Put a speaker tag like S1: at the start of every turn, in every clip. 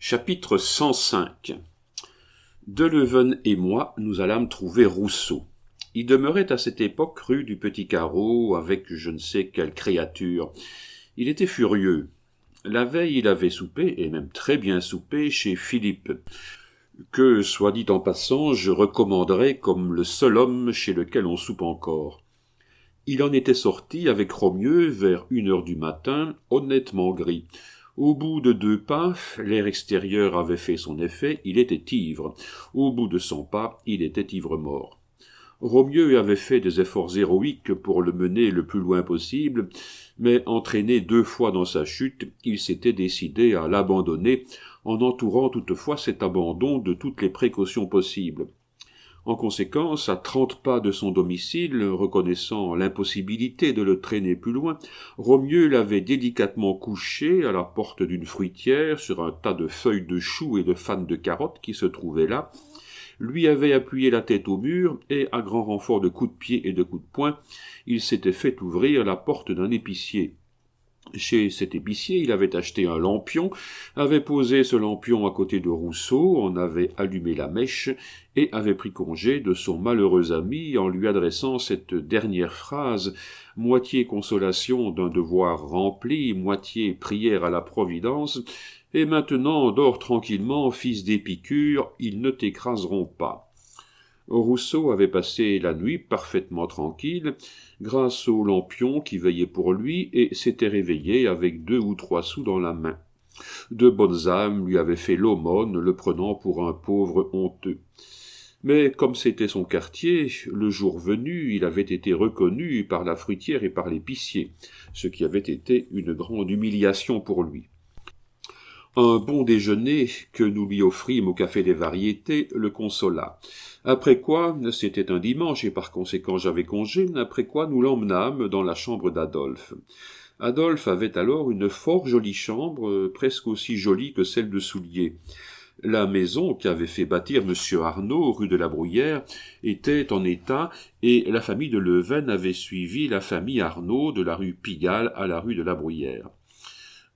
S1: Chapitre 105. Deleuven et moi, nous allâmes trouver Rousseau. Il demeurait à cette époque rue du Petit Carreau avec je ne sais quelle créature. Il était furieux. La veille, il avait soupé, et même très bien soupé, chez Philippe, que, soit dit en passant, je recommanderais comme le seul homme chez lequel on soupe encore. Il en était sorti avec Romieux vers 1 heure du matin, honnêtement gris. Au bout de 2 pas, l'air extérieur avait fait son effet, il était ivre. Au bout de 100 pas, il était ivre-mort. Romieux avait fait des efforts héroïques pour le mener le plus loin possible, mais entraîné 2 fois dans sa chute, il s'était décidé à l'abandonner, en entourant toutefois cet abandon de toutes les précautions possibles. En conséquence, à 30 pas de son domicile, reconnaissant l'impossibilité de le traîner plus loin, Romieux l'avait délicatement couché à la porte d'une fruitière sur un tas de feuilles de choux et de fanes de carottes qui se trouvaient là, lui avait appuyé la tête au mur et, à grand renfort de coups de pied et de coups de poing, il s'était fait ouvrir la porte d'un épicier. Chez cet épicier, il avait acheté un lampion, avait posé ce lampion à côté de Rousseau, en avait allumé la mèche, et avait pris congé de son malheureux ami en lui adressant cette dernière phrase, moitié consolation d'un devoir rempli, moitié prière à la Providence, « Et maintenant, dors tranquillement, fils d'Épicure, ils ne t'écraseront pas. » Rousseau avait passé la nuit parfaitement tranquille, grâce au lampion qui veillait pour lui, et s'était réveillé avec 2 ou 3 sous dans la main. De bonnes âmes lui avaient fait l'aumône, le prenant pour un pauvre honteux. Mais comme c'était son quartier, le jour venu, il avait été reconnu par la fruitière et par l'épicier, ce qui avait été une grande humiliation pour lui. Un bon déjeuner que nous lui offrîmes au Café des Variétés le consola. Après quoi, c'était un dimanche et par conséquent j'avais congé, après quoi nous l'emmenâmes dans la chambre d'Adolphe. Adolphe avait alors une fort jolie chambre, presque aussi jolie que celle de Soulier. La maison qu'avait fait bâtir M. Arnaud, rue de la Bruyère, était en état, et la famille de Leuven avait suivi la famille Arnaud de la rue Pigalle à la rue de la Bruyère.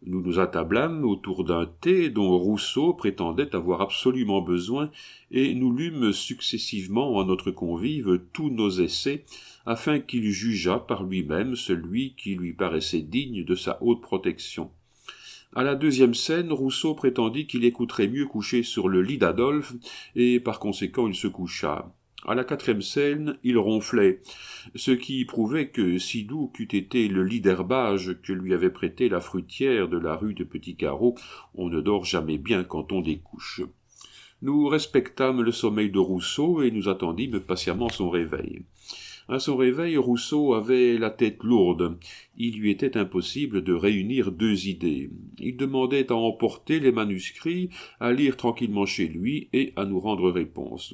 S1: Nous nous attablâmes autour d'un thé dont Rousseau prétendait avoir absolument besoin, et nous lûmes successivement à notre convive tous nos essais, afin qu'il jugeât par lui-même celui qui lui paraissait digne de sa haute protection. À la 2e scène, Rousseau prétendit qu'il écouterait mieux coucher sur le lit d'Adolphe, et par conséquent il se coucha. À la 4e scène, il ronflait, ce qui prouvait que, si doux qu'eût été le lit d'herbage que lui avait prêté la fruitière de la rue de Petit Carreau, on ne dort jamais bien quand on découche. Nous respectâmes le sommeil de Rousseau et nous attendîmes patiemment son réveil. À son réveil, Rousseau avait la tête lourde. Il lui était impossible de réunir 2 idées. Il demandait à emporter les manuscrits, à lire tranquillement chez lui et à nous rendre réponse.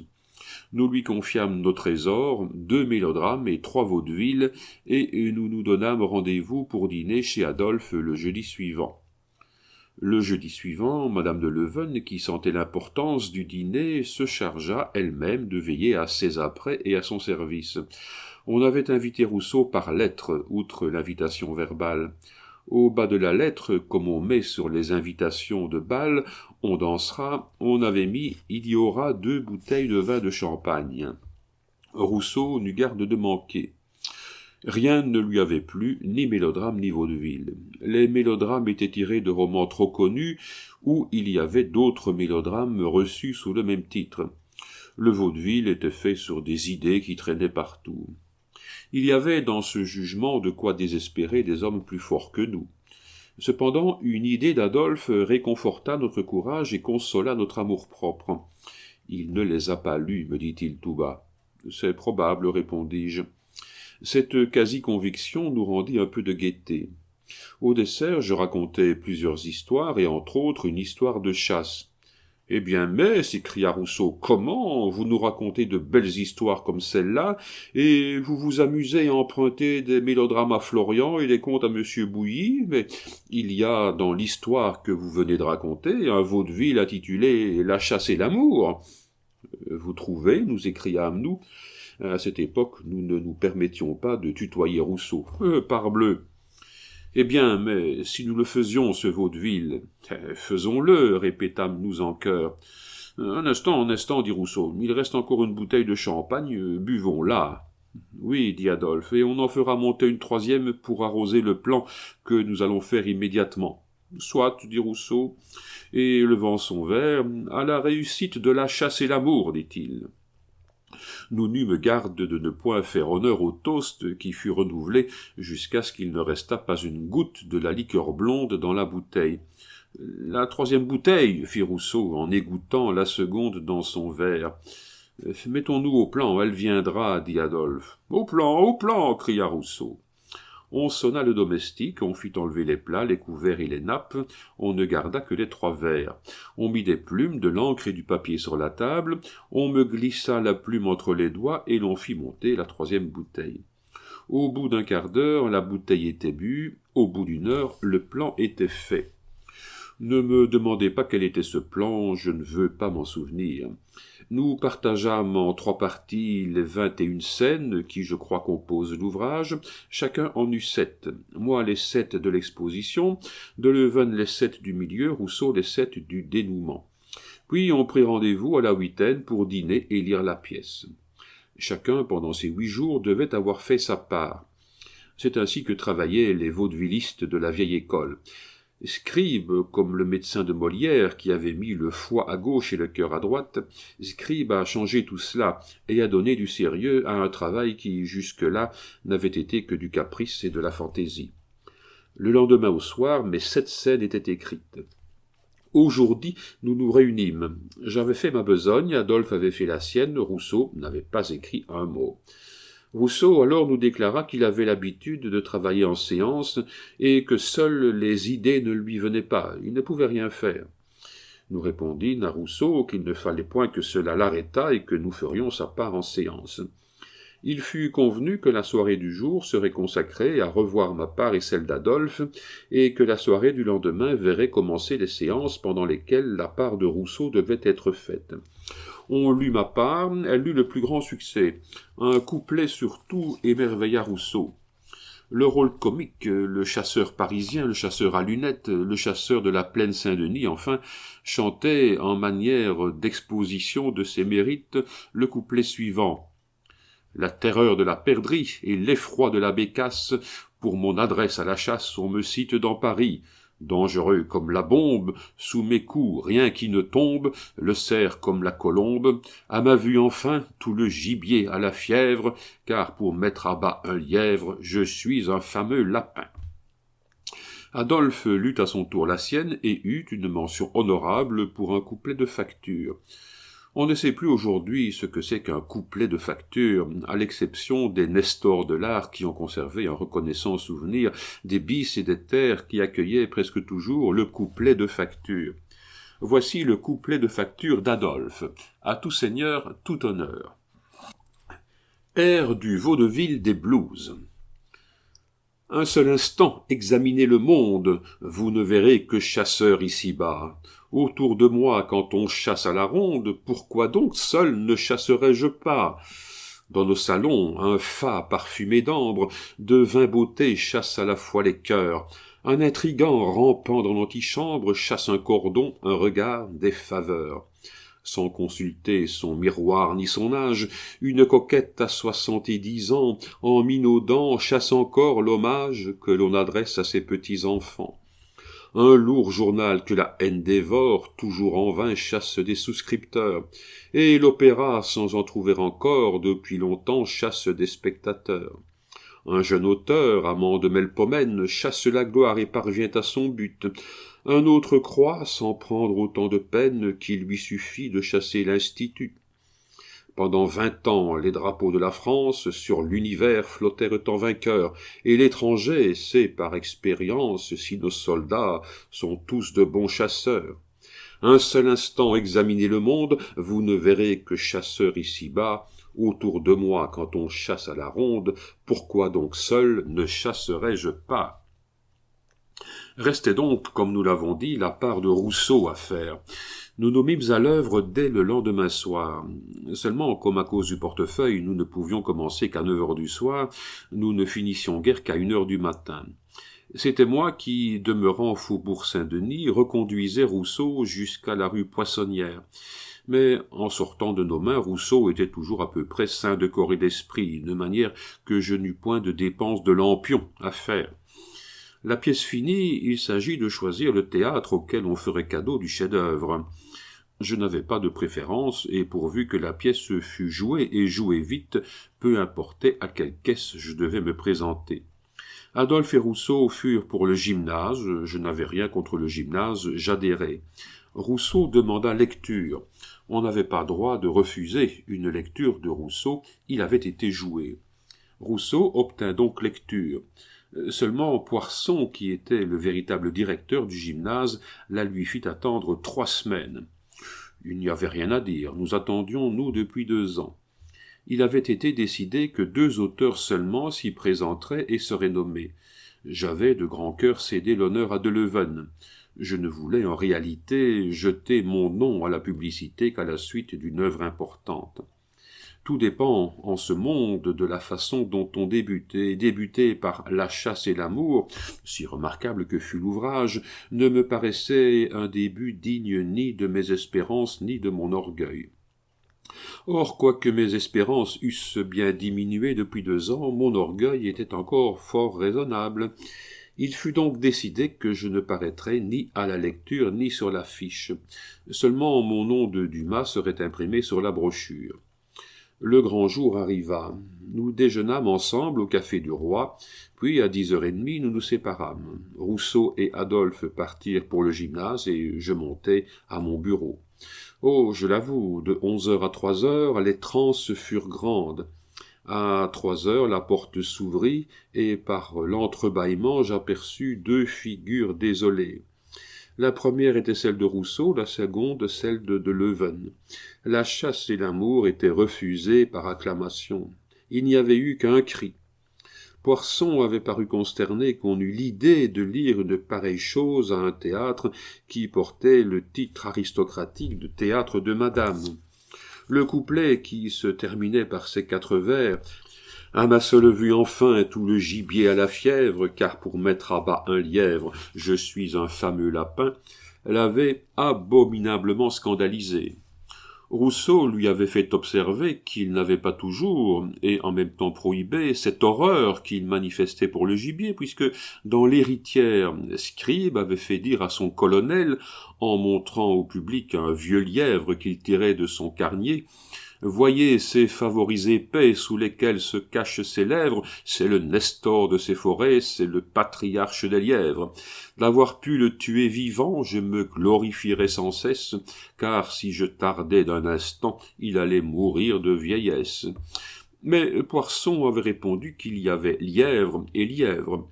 S1: Nous lui confiâmes nos trésors, 2 mélodrames et 3 vaudevilles, et nous nous donnâmes rendez-vous pour dîner chez Adolphe le jeudi suivant. Le jeudi suivant, madame de Leuven, qui sentait l'importance du dîner, se chargea elle-même de veiller à ses apprêts et à son service. On avait invité Rousseau par lettre, outre l'invitation verbale. Au bas de la lettre, comme on met sur les invitations de bal, on dansera, on avait mis « Il y aura 2 bouteilles de vin de champagne ». Rousseau n'eut garde de manquer. Rien ne lui avait plu, ni mélodrame ni vaudeville. Les mélodrames étaient tirés de romans trop connus, ou il y avait d'autres mélodrames reçus sous le même titre. Le vaudeville était fait sur des idées qui traînaient partout. Il y avait dans ce jugement de quoi désespérer des hommes plus forts que nous. Cependant, une idée d'Adolphe réconforta notre courage et consola notre amour-propre. « Il ne les a pas lus, me dit-il tout bas. »« C'est probable, répondis-je. » Cette quasi-conviction nous rendit un peu de gaieté. Au dessert, je racontai plusieurs histoires, et entre autres une histoire de chasse. « Eh bien, mais, s'écria Rousseau, comment vous nous racontez de belles histoires comme celle-là, et vous vous amusez à emprunter des mélodrames à Florian et des contes à monsieur Bouilly, mais il y a dans l'histoire que vous venez de raconter un vaudeville intitulé « La chasse et l'amour ». Vous trouvez, nous écriâmes-nous. À cette époque, nous ne nous permettions pas de tutoyer Rousseau. Parbleu! Eh bien, mais si nous le faisions, ce vaudeville, faisons-le, répétâmes-nous en chœur. Un instant, dit Rousseau, il reste encore une bouteille de champagne, buvons-la. Oui, dit Adolphe, et on en fera monter une troisième pour arroser le plan que nous allons faire immédiatement. Soit, dit Rousseau, et levant son verre, à la réussite de la chasse et l'amour, dit-il. Nous n'eûmes garde de ne point faire honneur au toast qui fut renouvelé jusqu'à ce qu'il ne restât pas une goutte de la liqueur blonde dans la bouteille. La troisième bouteille, fit Rousseau en égouttant la seconde dans son verre. Mettons-nous au plan, elle viendra, dit Adolphe. Au plan, cria Rousseau. On sonna le domestique, on fit enlever les plats, les couverts et les nappes, on ne garda que les 3 verres. On mit des plumes, de l'encre et du papier sur la table, on me glissa la plume entre les doigts et l'on fit monter la 3e bouteille. Au bout d'un quart d'heure, la bouteille était bue, au bout d'une heure, le plan était fait. Ne me demandez pas quel était ce plan, je ne veux pas m'en souvenir. Nous partageâmes en 3 parties les 21 scènes qui, je crois, composent l'ouvrage. Chacun en eut 7. Moi, les 7 de l'exposition, Deleuven les 7 du milieu, Rousseau les 7 du dénouement. Puis on prit rendez-vous à la 8e pour dîner et lire la pièce. Chacun, pendant ces 8 jours, devait avoir fait sa part. C'est ainsi que travaillaient les vaudevillistes de la vieille école. Scribe, comme le médecin de Molière qui avait mis le foie à gauche et le cœur à droite, Scribe a changé tout cela et a donné du sérieux à un travail qui, jusque-là, n'avait été que du caprice et de la fantaisie. Le lendemain au soir, mes 7 scènes étaient écrites. Aujourd'hui, nous nous réunîmes. J'avais fait ma besogne, Adolphe avait fait la sienne, Rousseau n'avait pas écrit un mot. Rousseau alors nous déclara qu'il avait l'habitude de travailler en séance et que seules les idées ne lui venaient pas, il ne pouvait rien faire. Nous répondîmes à Rousseau qu'il ne fallait point que cela l'arrêtât et que nous ferions sa part en séance. Il fut convenu que la soirée du jour serait consacrée à revoir ma part et celle d'Adolphe, et que la soirée du lendemain verrait commencer les séances pendant lesquelles la part de Rousseau devait être faite. On lut ma part, elle eut le plus grand succès. Un couplet surtout émerveilla Rousseau. Le rôle comique, le chasseur parisien, le chasseur à lunettes, le chasseur de la plaine Saint-Denis, enfin, chantait en manière d'exposition de ses mérites le couplet suivant. La terreur de la perdrix et l'effroi de la bécasse, pour mon adresse à la chasse, on me cite dans Paris. Dangereux comme la bombe, sous mes coups rien qui ne tombe, le cerf comme la colombe, à ma vue enfin tout le gibier à la fièvre, car pour mettre à bas un lièvre, je suis un fameux lapin. Adolphe lut à son tour la sienne et eut une mention honorable pour un couplet de facture. On ne sait plus aujourd'hui ce que c'est qu'un couplet de facture, à l'exception des Nestors de l'art qui ont conservé un reconnaissant souvenir des bis et des terres qui accueillaient presque toujours le couplet de facture. Voici le couplet de facture d'Adolphe. À tout seigneur, tout honneur. Air du vaudeville des blues. Un seul instant, examinez le monde, vous ne verrez que chasseurs ici-bas. Autour de moi, quand on chasse à la ronde, pourquoi donc seul ne chasserais-je pas? Dans nos salons, un fat parfumé d'ambre, de 20 beautés chasse à la fois les cœurs. Un intrigant rampant dans l'antichambre chasse un cordon, un regard, des faveurs. Sans consulter son miroir ni son âge, une coquette à 70 ans, en minaudant, chasse encore l'hommage que l'on adresse à ses petits-enfants. Un lourd journal que la haine dévore, toujours en vain chasse des souscripteurs, et l'opéra, sans en trouver encore, depuis longtemps chasse des spectateurs. Un jeune auteur, amant de Melpomène, chasse la gloire et parvient à son but. Un autre croit, sans prendre autant de peine, qu'il lui suffit de chasser l'Institut. Pendant 20 ans, les drapeaux de la France sur l'univers flottèrent en vainqueurs, et l'étranger sait par expérience si nos soldats sont tous de bons chasseurs. Un seul instant examinez le monde, vous ne verrez que chasseurs ici-bas. Autour de moi, quand on chasse à la ronde, pourquoi donc seul ne chasserais-je pas? Restait donc, comme nous l'avons dit, la part de Rousseau à faire. Nous nous mîmes à l'œuvre dès le lendemain soir. Seulement, comme à cause du portefeuille, nous ne pouvions commencer qu'à 9 heures du soir, nous ne finissions guère qu'à 1 heure du matin. C'était moi qui, demeurant au faubourg Saint-Denis, reconduisais Rousseau jusqu'à la rue Poissonnière. Mais en sortant de nos mains, Rousseau était toujours à peu près sain de corps et d'esprit, de manière que je n'eus point de dépenses de lampion à faire. La pièce finie, il s'agit de choisir le théâtre auquel on ferait cadeau du chef-d'œuvre. Je n'avais pas de préférence, et pourvu que la pièce fût jouée et jouée vite, peu importait à quelle caisse je devais me présenter. Adolphe et Rousseau furent pour le gymnase, je n'avais rien contre le gymnase, j'adhérai. Rousseau demanda lecture. On n'avait pas droit de refuser une lecture de Rousseau, il avait été joué. Rousseau obtint donc lecture. Seulement Poisson, qui était le véritable directeur du gymnase, la lui fit attendre 3 semaines. Il n'y avait rien à dire, nous attendions, nous, depuis 2 ans. Il avait été décidé que 2 auteurs seulement s'y présenteraient et seraient nommés. J'avais de grand cœur cédé l'honneur à Deleuven. Je ne voulais en réalité jeter mon nom à la publicité qu'à la suite d'une œuvre importante. Tout dépend, en ce monde, de la façon dont on débute, et débuter par La chasse et l'amour, si remarquable que fût l'ouvrage, ne me paraissait un début digne ni de mes espérances ni de mon orgueil. Or, quoique mes espérances eussent bien diminué depuis 2 ans, mon orgueil était encore fort raisonnable. Il fut donc décidé que je ne paraîtrais ni à la lecture ni sur l'affiche. Seulement mon nom de Dumas serait imprimé sur la brochure. Le grand jour arriva. Nous déjeunâmes ensemble au Café du Roi, puis à 10h30 nous nous séparâmes. Rousseau et Adolphe partirent pour le gymnase et je montai à mon bureau. Oh, je l'avoue, de 11h à 3h, les transes furent grandes. À 3h, la porte s'ouvrit, et par l'entrebâillement, j'aperçus 2 figures désolées. La première était celle de Rousseau, la seconde celle de Deleuven. La chasse et l'amour étaient refusés par acclamation. Il n'y avait eu qu'un cri. Poisson avait paru consterné qu'on eût l'idée de lire une pareille chose à un théâtre qui portait le titre aristocratique de théâtre de madame. Le couplet, qui se terminait par ces 4 vers, « À ma seule vue enfin tout le gibier à la fièvre, car pour mettre à bas un lièvre, je suis un fameux lapin », l'avait abominablement scandalisé. Rousseau lui avait fait observer qu'il n'avait pas toujours, et en même temps prohibé, cette horreur qu'il manifestait pour le gibier, puisque dans l'Héritière, Scribe avait fait dire à son colonel, en montrant au public un vieux lièvre qu'il tirait de son carnier, « Voyez ces favoris épais sous lesquels se cachent ses lèvres, c'est le Nestor de ces forêts, c'est le patriarche des lièvres. D'avoir pu le tuer vivant, je me glorifierais sans cesse, car si je tardais d'un instant, il allait mourir de vieillesse. » Mais Poisson avait répondu qu'il y avait lièvre et lièvre,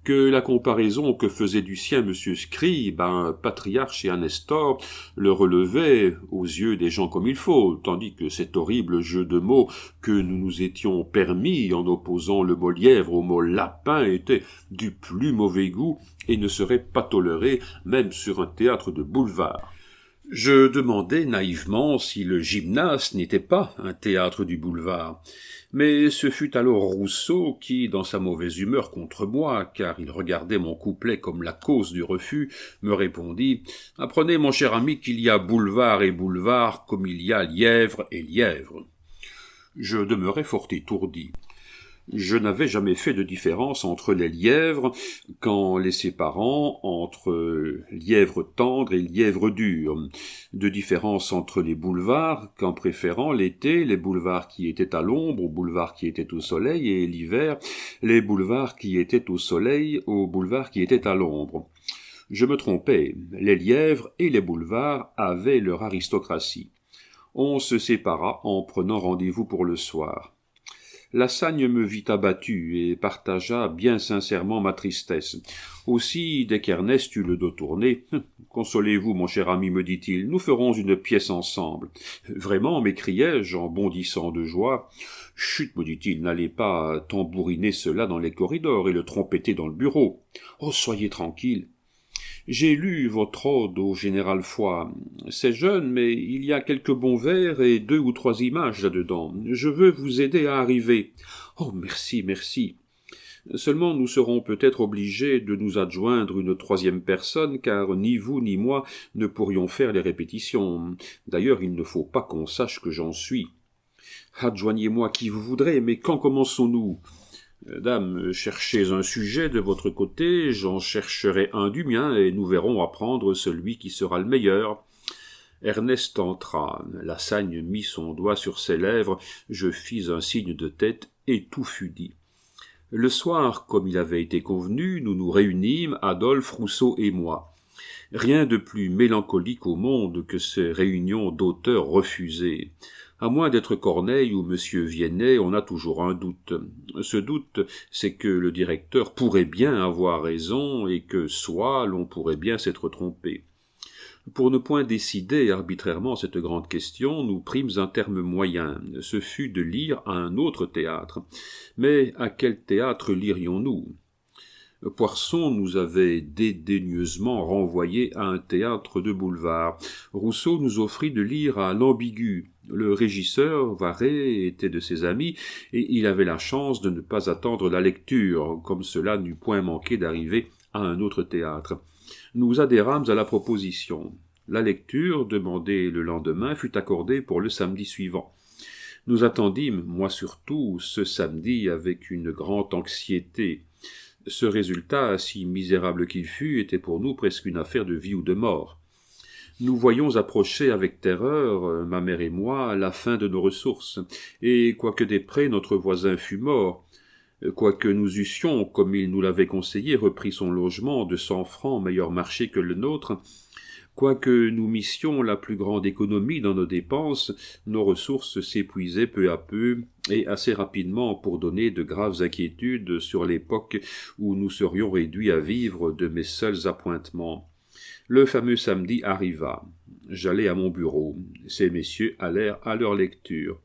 S1: que la comparaison que faisait du sien M. Scribe, un patriarche et un Nestor, le relevait aux yeux des gens comme il faut, tandis que cet horrible jeu de mots que nous nous étions permis en opposant le mot lièvre au mot lapin était du plus mauvais goût et ne serait pas toléré même sur un théâtre de boulevard. Je demandai naïvement si le gymnase n'était pas un théâtre du boulevard. Mais ce fut alors Rousseau qui, dans sa mauvaise humeur contre moi, car il regardait mon couplet comme la cause du refus, me répondit « Apprenez, mon cher ami, qu'il y a boulevard et boulevard comme il y a lièvre et lièvre. » Je demeurai fort étourdi. Je n'avais jamais fait de différence entre les lièvres qu'en les séparant entre lièvre tendre et lièvre dur, de différence entre les boulevards qu'en préférant l'été les boulevards qui étaient à l'ombre aux boulevards qui étaient au soleil et l'hiver les boulevards qui étaient au soleil aux boulevards qui étaient à l'ombre. Je me trompais, les lièvres et les boulevards avaient leur aristocratie. On se sépara en prenant rendez-vous pour le soir. Lassagne me vit abattu et partagea bien sincèrement ma tristesse. Aussi, dès qu'Ernest eut le dos tourné, « Consolez-vous, mon cher ami, me dit-il, nous ferons une pièce ensemble. »« Vraiment, m'écriai-je en bondissant de joie. »« Chut, me dit-il, n'allez pas tambouriner cela dans les corridors et le trompetter dans le bureau. »« Oh, soyez tranquille. » J'ai lu votre ode au général Foy. C'est jeune, mais il y a quelques bons vers et 2 ou 3 images là-dedans. Je veux vous aider à arriver. Oh, merci, merci. Seulement nous serons peut-être obligés de nous adjoindre une troisième personne, car ni vous ni moi ne pourrions faire les répétitions. D'ailleurs, il ne faut pas qu'on sache que j'en suis. Adjoignez-moi qui vous voudrez, mais quand commençons-nous ? Dame, cherchez un sujet de votre côté, j'en chercherai un du mien, et nous verrons à prendre celui qui sera le meilleur. Ernest entra, Lassagne mit son doigt sur ses lèvres, je fis un signe de tête, et tout fut dit. Le soir, comme il avait été convenu, nous nous réunîmes, Adolphe, Rousseau et moi. Rien de plus mélancolique au monde que ces réunions d'auteurs refusés. À moins d'être Corneille ou Monsieur Viennet, on a toujours un doute. Ce doute, c'est que le directeur pourrait bien avoir raison et que soit l'on pourrait bien s'être trompé. Pour ne point décider arbitrairement cette grande question, nous prîmes un terme moyen, ce fut de lire à un autre théâtre. Mais à quel théâtre lirions-nous ? Poirson nous avait dédaigneusement renvoyés à un théâtre de boulevard. Rousseau nous offrit de lire à l'Ambigu. Le régisseur, Varret, était de ses amis, et il avait la chance de ne pas attendre la lecture, comme cela n'eût point manqué d'arriver à un autre théâtre. Nous adhérâmes à la proposition. La lecture, demandée le lendemain, fut accordée pour le samedi suivant. Nous attendîmes, moi surtout, ce samedi avec une grande anxiété. Ce résultat, si misérable qu'il fût, était pour nous presque une affaire de vie ou de mort. Nous voyions approcher avec terreur, ma mère et moi, la fin de nos ressources, et quoique Després, notre voisin, fût mort, quoique nous eussions, comme il nous l'avait conseillé, repris son logement de 100 francs, meilleur marché que le nôtre, quoique nous missions la plus grande économie dans nos dépenses, nos ressources s'épuisaient peu à peu et assez rapidement pour donner de graves inquiétudes sur l'époque où nous serions réduits à vivre de mes seuls appointements. Le fameux samedi arriva. J'allai à mon bureau. Ces messieurs allèrent à leur lecture.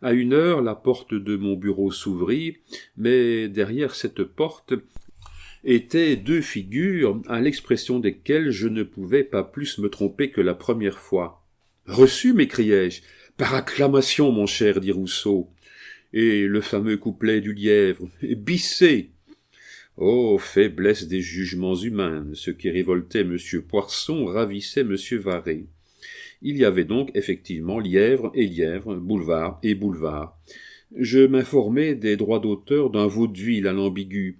S1: À 1 heure, la porte de mon bureau s'ouvrit, mais derrière cette porte étaient 2 figures à l'expression desquelles je ne pouvais pas plus me tromper que la première fois. « Reçu » m'écriai-je. « Par acclamation, mon cher, dit Rousseau. Et le fameux couplet du lièvre. Bissé !» Oh, faiblesse des jugements humains. Ce qui révoltait M. Poirson ravissait M. Varret. Il y avait donc effectivement lièvre et lièvre, boulevard et boulevard. Je m'informai des droits d'auteur d'un vaudeville à l'Ambigu.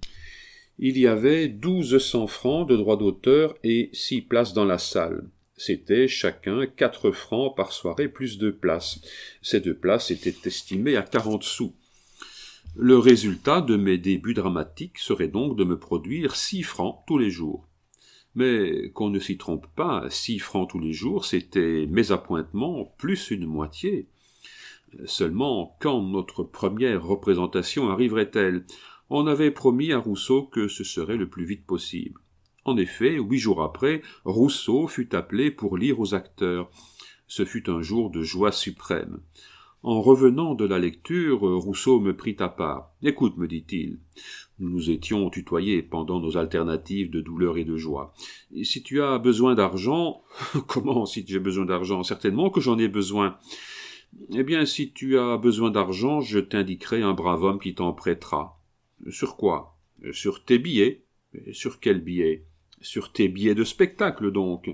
S1: Il y avait 1200 francs de droits d'auteur et 6 places dans la salle. C'était chacun 4 francs par soirée plus 2 places. Ces 2 places étaient estimées à 40 sous. Le résultat de mes débuts dramatiques serait donc de me produire 6 francs tous les jours. Mais qu'on ne s'y trompe pas, 6 francs tous les jours, c'était mes appointements plus une moitié. Seulement, quand notre première représentation arriverait-elle ? On avait promis à Rousseau que ce serait le plus vite possible. En effet, 8 jours après, Rousseau fut appelé pour lire aux acteurs. Ce fut un jour de joie suprême. En revenant de la lecture, Rousseau me prit à part. « Écoute, me dit-il, nous nous étions tutoyés pendant nos alternatives de douleur et de joie. Et si tu as besoin d'argent... »« Comment si j'ai besoin d'argent ? Certainement que j'en ai besoin. » Eh bien, si tu as besoin d'argent, je t'indiquerai un brave homme qui t'en prêtera. « Sur quoi ? » ?»« Sur tes billets. »« Sur quels billets ? » ?»« Sur tes billets de spectacle, donc. »«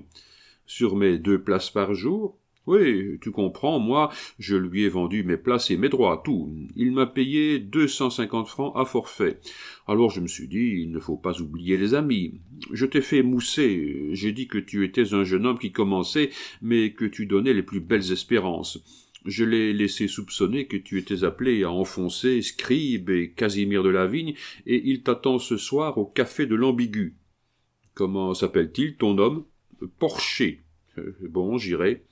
S1: Sur mes 2 places par jour ? » ?»« Oui, tu comprends, moi, je lui ai vendu mes places et mes droits, tout. Il m'a payé 250 francs à forfait. Alors je me suis dit, il ne faut pas oublier les amis. Je t'ai fait mousser, j'ai dit que tu étais un jeune homme qui commençait, mais que tu donnais les plus belles espérances. Je l'ai laissé soupçonner que tu étais appelé à enfoncer Scribe et Casimir de la Vigne, et il t'attend ce soir au café de l'Ambigu. Comment s'appelle-t-il, ton homme ? Porcher. Bon, j'irai.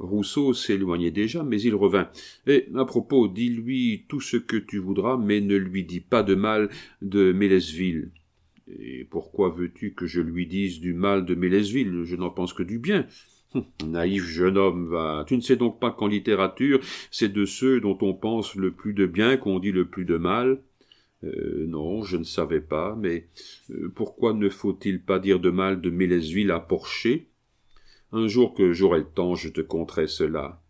S1: Rousseau s'éloignait déjà, mais il revint. « Et, à propos, dis-lui tout ce que tu voudras, mais ne lui dis pas de mal de Mélesville. »« Et pourquoi veux-tu que je lui dise du mal de Mélesville ? Je n'en pense que du bien. » Naïf jeune homme, va. Tu ne sais donc pas qu'en littérature, c'est de ceux dont on pense le plus de bien qu'on dit le plus de mal ? Non, je ne savais pas, mais pourquoi ne faut-il pas dire de mal de Mélesville à Porcher ? Un jour que j'aurai le temps, je te conterai cela.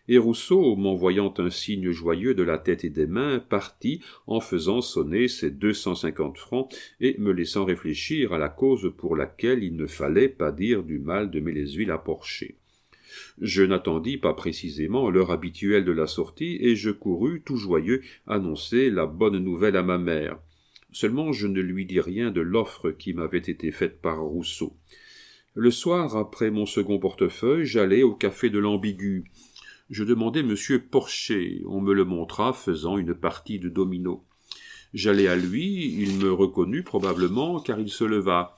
S1: Et Rousseau, m'envoyant un signe joyeux de la tête et des mains, partit en faisant sonner ses 250 francs et me laissant réfléchir à la cause pour laquelle il ne fallait pas dire du mal de Mélesville à Porcher. Je n'attendis pas précisément l'heure habituelle de la sortie, et je courus, tout joyeux, annoncer la bonne nouvelle à ma mère. Seulement je ne lui dis rien de l'offre qui m'avait été faite par Rousseau. Le soir, après mon second portefeuille, j'allai au café de l'Ambigu. Je demandai monsieur Porcher, on me le montra faisant une partie de domino. J'allai à lui, il me reconnut probablement, car il se leva.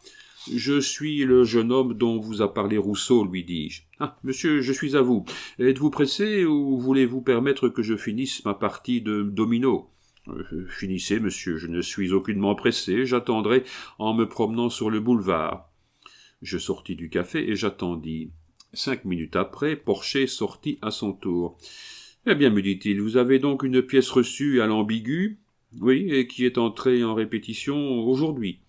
S1: « Je suis le jeune homme dont vous a parlé Rousseau, lui dis-je. « Ah, monsieur, je suis à vous. Êtes-vous pressé ou voulez-vous permettre que je finisse ma partie de domino ?»« Finissez, monsieur, je ne suis aucunement pressé, j'attendrai en me promenant sur le boulevard. » Je sortis du café et j'attendis. 5 minutes après, Porcher sortit à son tour. « Eh bien, me dit-il, vous avez donc une pièce reçue à l'Ambigu ? » ?»« Oui, et qui est entrée en répétition aujourd'hui. »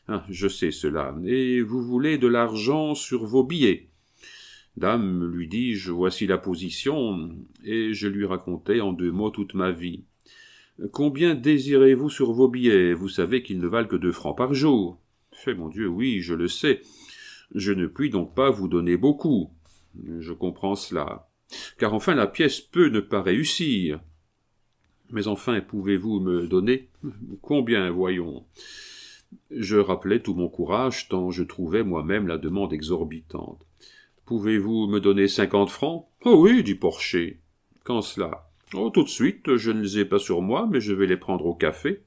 S1: « Ah, je sais cela. Et vous voulez de l'argent sur vos billets. »« Dame, lui dis-je, voici la position. » Et je lui racontai en 2 mots toute ma vie. « Combien désirez-vous sur vos billets ? Vous savez qu'ils ne valent que 2 francs par jour. »« Mon Dieu, oui, je le sais. Je ne puis donc pas vous donner beaucoup. »« Je comprends cela. Car enfin la pièce peut ne pas réussir. »« Mais enfin, pouvez-vous me donner ? » ?»« Combien, voyons. » Je rappelai tout mon courage, tant je trouvais moi-même la demande exorbitante. « Pouvez-vous me donner 50 francs ? » ?»« Oh oui, dit Porcher. »« Quand cela ? » ?»« Oh, tout de suite, je ne les ai pas sur moi, mais je vais les prendre au café.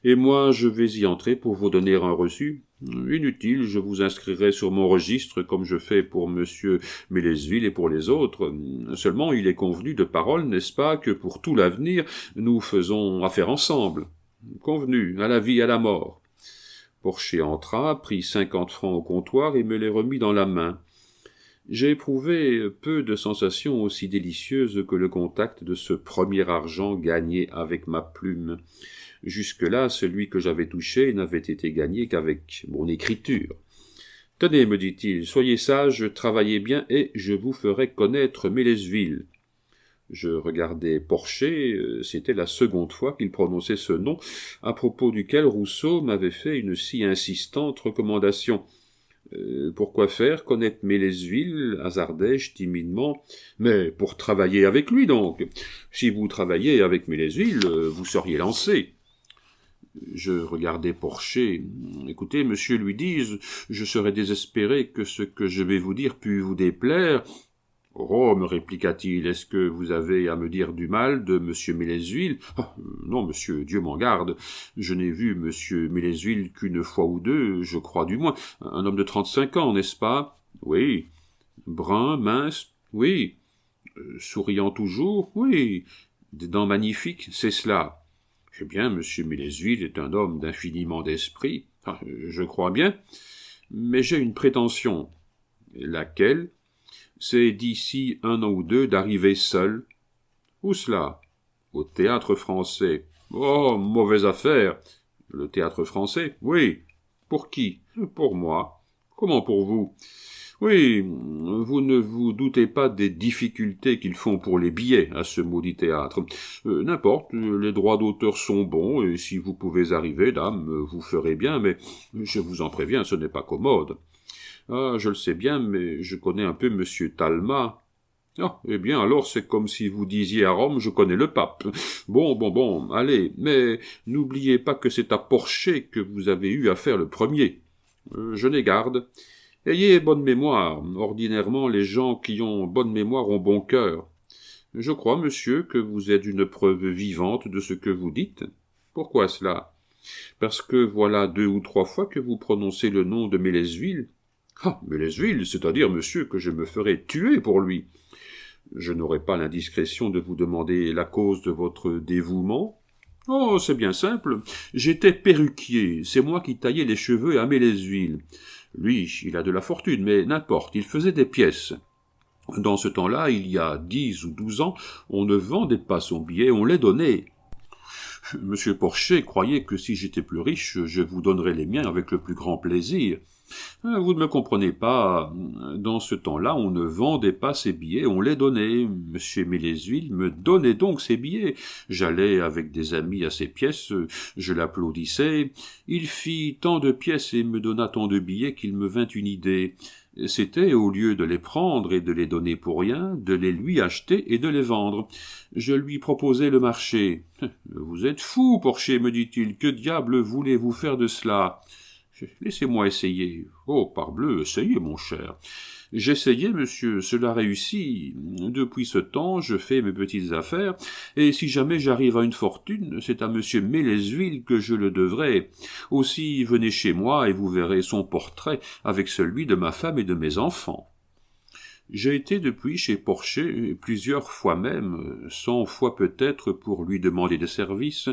S1: Et moi, je vais y entrer pour vous donner un reçu. Inutile, je vous inscrirai sur mon registre comme je fais pour monsieur Mélesville et pour les autres. Seulement, il est convenu de parole, n'est-ce pas, que pour tout l'avenir, nous faisons affaire ensemble. Convenu, à la vie et à la mort. Porcher entra, prit 50 francs au comptoir et me les remit dans la main. J'ai éprouvé peu de sensations aussi délicieuses que le contact de ce premier argent gagné avec ma plume. Jusque-là, celui que j'avais touché n'avait été gagné qu'avec mon écriture. « Tenez, me dit-il, soyez sage, travaillez bien et je vous ferai connaître Mélesville. » Je regardai Porcher, c'était la seconde fois qu'il prononçait ce nom, à propos duquel Rousseau m'avait fait une si insistante recommandation. Pourquoi faire connaître Mélesville, hasardai-je timidement. Mais pour travailler avec lui donc. Si vous travaillez avec Mélesville, vous seriez lancé. Je regardai Porcher. « Écoutez, monsieur, lui dis-je, je serais désespéré que ce que je vais vous dire pût vous déplaire. »« Oh, me répliqua-t-il, est-ce que vous avez à me dire du mal de monsieur Mélesville ? » ?»« Non, monsieur, Dieu m'en garde. Je n'ai vu monsieur Mélesville qu'une fois ou deux, je crois du moins. Un homme de 35 ans, n'est-ce pas ? » ?»« Oui. »« Brun, mince ? » ?»« Oui. »« Souriant toujours ? » ?»« Oui. »« Des dents magnifiques ? » ?»« C'est cela. » »« Eh bien, monsieur Mélesville est un homme d'infiniment d'esprit. »« Je crois bien. Mais j'ai une prétention. »« Laquelle ? » ?»« C'est d'ici 1 an ou 2 d'arriver seul. »« Où cela ? » ?»« Au Théâtre-Français. »« Oh, mauvaise affaire. »« Le Théâtre-Français ? » ?»« Oui. »« Pour qui ? » ?»« Pour moi. »« Comment pour vous ? » ?»« Oui, vous ne vous doutez pas des difficultés qu'ils font pour les billets à ce maudit théâtre. N'importe, les droits d'auteur sont bons, et si vous pouvez arriver, dame, vous ferez bien, mais je vous en préviens, ce n'est pas commode. »« Ah, je le sais bien, mais je connais un peu monsieur Talma. »« Ah, eh bien, alors c'est comme si vous disiez à Rome, je connais le pape. Bon, allez, mais n'oubliez pas que c'est à Porcher que vous avez eu à faire le premier. Je n'ai garde. Ayez bonne mémoire. Ordinairement, les gens qui ont bonne mémoire ont bon cœur. Je crois, monsieur, que vous êtes une preuve vivante de ce que vous dites. Pourquoi cela ? Parce que voilà 2 ou 3 fois que vous prononcez le nom de Mélesville. Ah, Mélesville, c'est-à-dire, monsieur, que je me ferai tuer pour lui. Je n'aurai pas l'indiscrétion de vous demander la cause de votre dévouement. Oh, c'est bien simple. J'étais perruquier, c'est moi qui taillais les cheveux à Mélesville. Lui, il a de la fortune, mais n'importe, il faisait des pièces. Dans ce temps-là, il y a 10 ou 12 ans, on ne vendait pas son billet, on les donnait. Monsieur Porcher croyait que si j'étais plus riche, je vous donnerais les miens avec le plus grand plaisir. Vous ne me comprenez pas. Dans ce temps-là, on ne vendait pas ces billets, on les donnait. Monsieur Mélesville me donnait donc ces billets. J'allais avec des amis à ces pièces, je l'applaudissais. Il fit tant de pièces et me donna tant de billets qu'il me vint une idée. C'était, au lieu de les prendre et de les donner pour rien, de les lui acheter et de les vendre. Je lui proposai le marché. « Vous êtes fou, Porcher, me dit-il, que diable voulez-vous faire de cela ?»« Laissez-moi essayer. »« Oh, parbleu, essayez, mon cher. » J'essayai, monsieur, cela réussit. Depuis ce temps, je fais mes petites affaires, et si jamais j'arrive à une fortune, c'est à monsieur Mélesville que je le devrai. Aussi, venez chez moi et vous verrez son portrait avec celui de ma femme et de mes enfants. J'ai été depuis chez Porcher plusieurs fois même, 100 fois peut-être pour lui demander des services,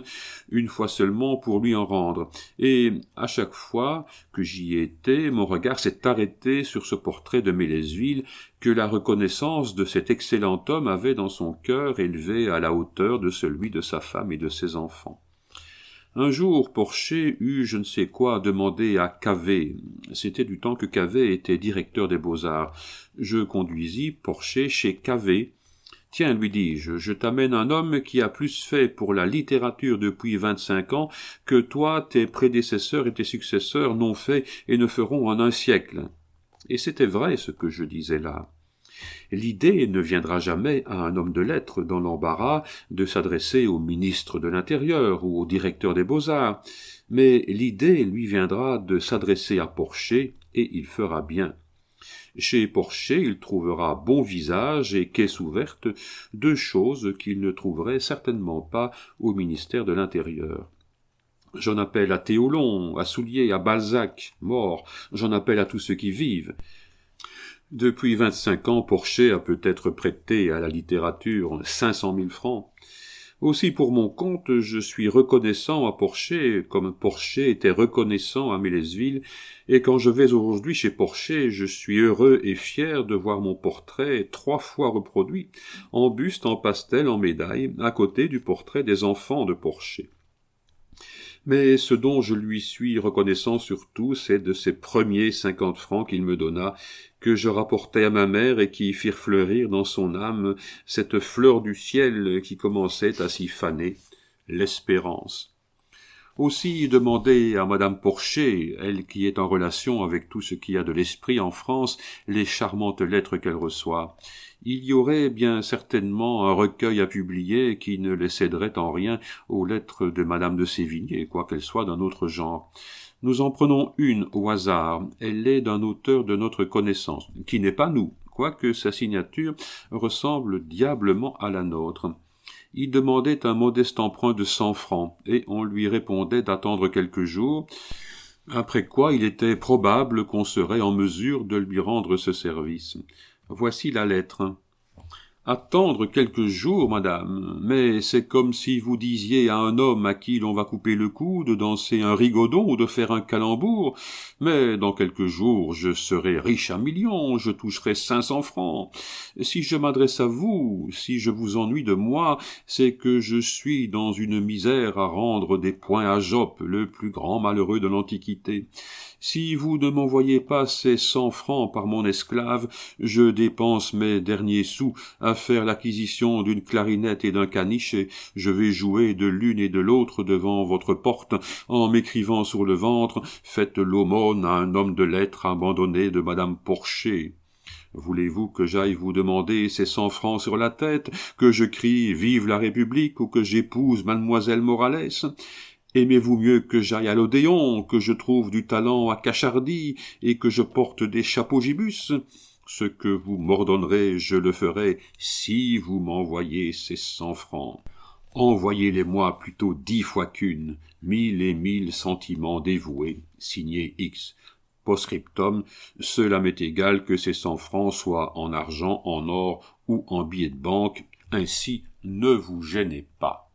S1: une fois seulement pour lui en rendre, et à chaque fois que j'y étais, mon regard s'est arrêté sur ce portrait de Mélesville que la reconnaissance de cet excellent homme avait dans son cœur élevé à la hauteur de celui de sa femme et de ses enfants. Un jour, Porcher eut je ne sais quoi demandé à Cavé. C'était du temps que Cavé était directeur des Beaux-Arts. Je conduisis Porcher chez Cavé. « Tiens, lui dis-je, je t'amène un homme qui a plus fait pour la littérature depuis 25 ans que toi, tes prédécesseurs et tes successeurs n'ont fait et ne feront en un siècle. » Et c'était vrai ce que je disais là. L'idée ne viendra jamais à un homme de lettres dans l'embarras de s'adresser au ministre de l'Intérieur ou au directeur des Beaux-Arts, mais l'idée lui viendra de s'adresser à Porcher, et il fera bien. Chez Porcher, il trouvera bon visage et caisse ouverte, deux choses qu'il ne trouverait certainement pas au ministère de l'Intérieur. J'en appelle à Théolon, à Soulier, à Balzac, mort, j'en appelle à tous ceux qui vivent. Depuis 25 ans, Porcher a peut-être prêté à la littérature 500 000 francs. Aussi, pour mon compte, je suis reconnaissant à Porcher, comme Porcher était reconnaissant à Mélesville, et quand je vais aujourd'hui chez Porcher, je suis heureux et fier de voir mon portrait 3 fois reproduit, en buste, en pastel, en médaille, à côté du portrait des enfants de Porcher. Mais ce dont je lui suis reconnaissant surtout, c'est de ces premiers 50 francs qu'il me donna, que je rapportai à ma mère et qui firent fleurir dans son âme cette fleur du ciel qui commençait à s'y faner, l'espérance. Aussi demandez à madame Porcher, elle qui est en relation avec tout ce qui a de l'esprit en France, les charmantes lettres qu'elle reçoit. Il y aurait bien certainement un recueil à publier qui ne l'excéderait en rien aux lettres de madame de Sévigné, quoiqu'elle soit d'un autre genre. Nous en prenons une au hasard, elle est d'un auteur de notre connaissance, qui n'est pas nous, quoique sa signature ressemble diablement à la nôtre. Il demandait un modeste emprunt de 100 francs, et on lui répondait d'attendre quelques jours, après quoi il était probable qu'on serait en mesure de lui rendre ce service. Voici la lettre. Attendre quelques jours, madame, mais c'est comme si vous disiez à un homme à qui l'on va couper le cou de danser un rigodon ou de faire un calembour, mais dans quelques jours je serai riche à millions, je toucherai 500 francs. Si je m'adresse à vous, si je vous ennuie de moi, c'est que je suis dans une misère à rendre des points à Job, le plus grand malheureux de l'Antiquité. Si vous ne m'envoyez pas ces 100 francs par mon esclave, je dépense mes derniers sous à faire l'acquisition d'une clarinette et d'un caniche, et je vais jouer de l'une et de l'autre devant votre porte, en m'écrivant sur le ventre « Faites l'aumône à un homme de lettres abandonné de madame Porcher ». Voulez-vous que j'aille vous demander ces 100 francs sur la tête, que je crie « Vive la République » ou que j'épouse mademoiselle Morales ? Aimez-vous mieux que j'aille à l'Odéon, que je trouve du talent à Cachardy et que je porte des chapeaux gibus ? Ce que vous m'ordonnerez, je le ferai si vous m'envoyez ces 100 francs. Envoyez-les-moi plutôt 10 fois qu'une, 1000 et 1000 sentiments dévoués, signé X. Post-scriptum, cela m'est égal que ces 100 francs soient en argent, en or ou en billets de banque, ainsi ne vous gênez pas.